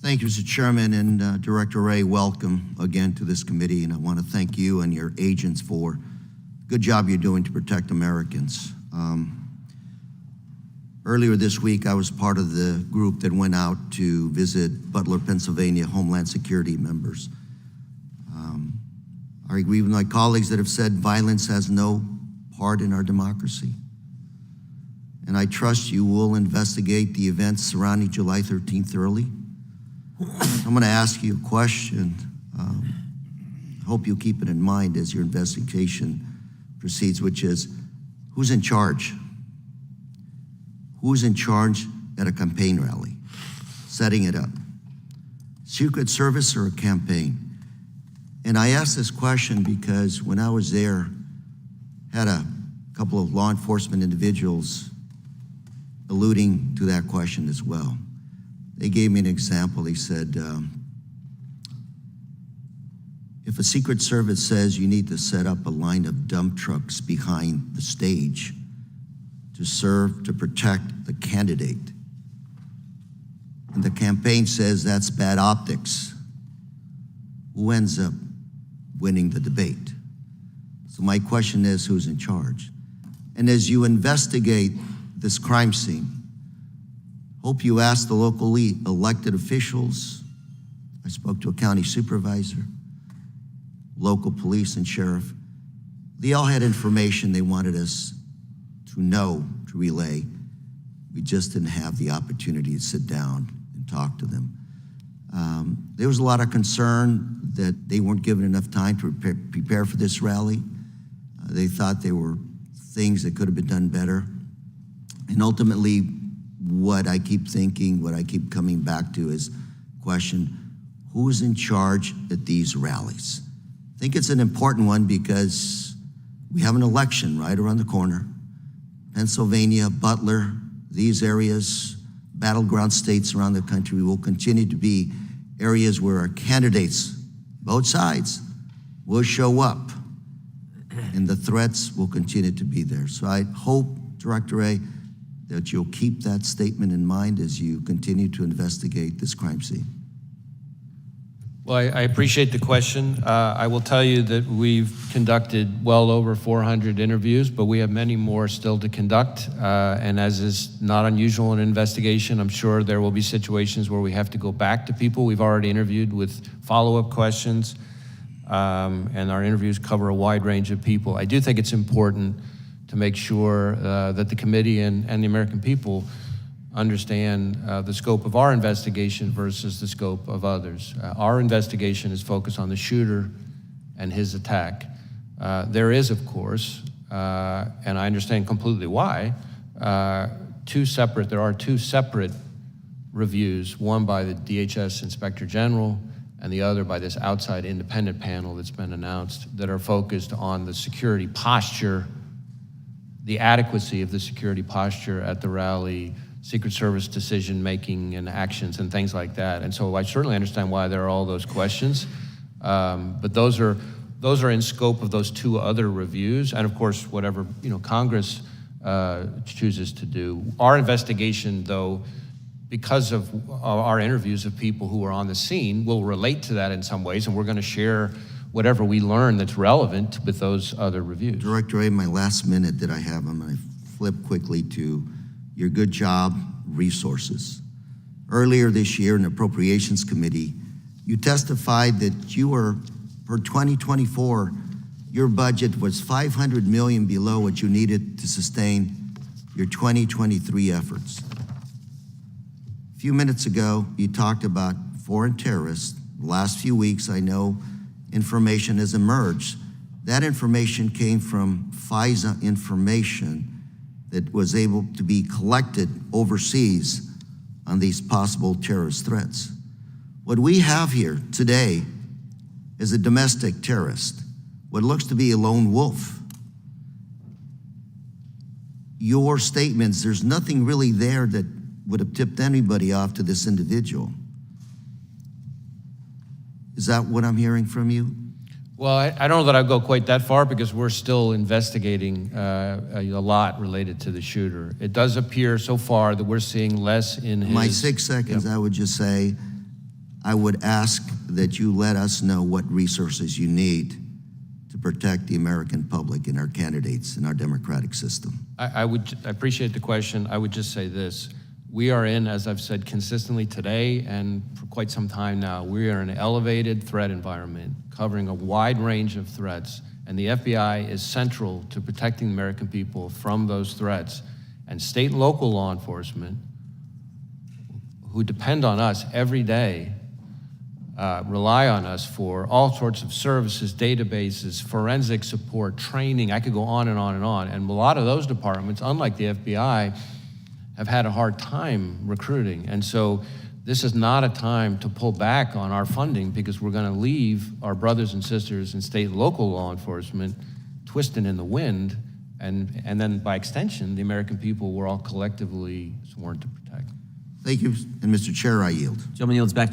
Thank you, Mr. Chairman, and Director Ray, welcome again to this committee, and I want to thank you and your agents for the good job you're doing to protect Americans. Earlier this week, I was part of the group that went out to visit Butler, Pennsylvania Homeland Security members. I agree with my colleagues that have said violence has no part in our democracy. And I trust you will investigate the events surrounding July 13th early. I'm going to ask you a question. I hope you'll keep it in mind as your investigation proceeds, which is, who's in charge? Who's in charge at a campaign rally, setting it up? Secret Service or a campaign? And I ask this question because when I was there, had a couple of law enforcement individuals alluding to that question as well. They gave me an example. They said, if a Secret Service says you need to set up a line of dump trucks behind the stage to serve, to protect the candidate, and the campaign says that's bad optics, who ends up winning the debate? So my question is, who's in charge? And as you investigate this crime scene, hope you ask the locally elected officials. I spoke to a county supervisor, local police and sheriff. They all had information they wanted us to know, to relay. We just didn't have the opportunity to sit down and talk to them. There was a lot of concern that they weren't given enough time to prepare for this rally. They thought there were things that could have been done better. And ultimately, what I keep thinking, what I keep coming back to is question, who's in charge at these rallies? I think it's an important one because we have an election right around the corner. Pennsylvania, Butler, these areas, battleground states around the country will continue to be areas where our candidates, both sides, will show up and the threats will continue to be there. So I hope, Director Ray, that you'll keep that statement in mind as you continue to investigate this crime scene. Well, I appreciate the question. I will tell you that we've conducted well over 400 interviews, but we have many more still to conduct. And as is not unusual in an investigation, I'm sure there will be situations where we have to go back to people we've already interviewed with follow-up questions. And our interviews cover a wide range of people. I do think it's important to make sure that the committee and the American people understand the scope of our investigation versus the scope of others. Our investigation is focused on the shooter and his attack. There is, of course, and I understand completely why, there are two separate reviews, one by the DHS Inspector General and the other by this outside independent panel that's been announced, that are focused on the security posture, the adequacy of the security posture at the rally, Secret Service decision-making and actions and things like that. And so I certainly understand why there are all those questions, but those are in scope of those two other reviews, and of course, whatever Congress chooses to do. Our investigation, though, because of our interviews of people who are on the scene, will relate to that in some ways, and we're going to share whatever we learn that's relevant with those other reviews. Director Ray, my last minute that I have, I'm going to flip quickly to your good job resources. Earlier this year in the Appropriations Committee, you testified that you were, for 2024, your budget was $500 million below what you needed to sustain your 2023 efforts. A few minutes ago, you talked about foreign terrorists. The last few weeks, I know information has emerged. That information came from FISA information that was able to be collected overseas on these possible terrorist threats. What we have here today is a domestic terrorist, what looks to be a lone wolf. Your statements, there's nothing really there that would have tipped anybody off to this individual. Is that what I'm hearing from you? Well, I don't know that I'd go quite that far because we're still investigating a lot related to the shooter. It does appear so far that we're seeing less in his... My 6 seconds, I would just say, I would ask that you let us know what resources you need to protect the American public and our candidates in our democratic system. I appreciate the question. I would just say this. We are in, as I've said consistently today and for quite some time now, we are in an elevated threat environment covering a wide range of threats. And the FBI is central to protecting the American people from those threats. And state and local law enforcement, who depend on us every day, rely on us for all sorts of services, databases, forensic support, training. I could go on and on and on. And a lot of those departments, unlike the FBI, have had a hard time recruiting. And so this is not a time to pull back on our funding because we're going to leave our brothers and sisters in state and local law enforcement twisting in the wind, and then by extension, the American people we're all collectively sworn to protect. Thank you, and Mr. Chair, I yield. Gentleman yields back.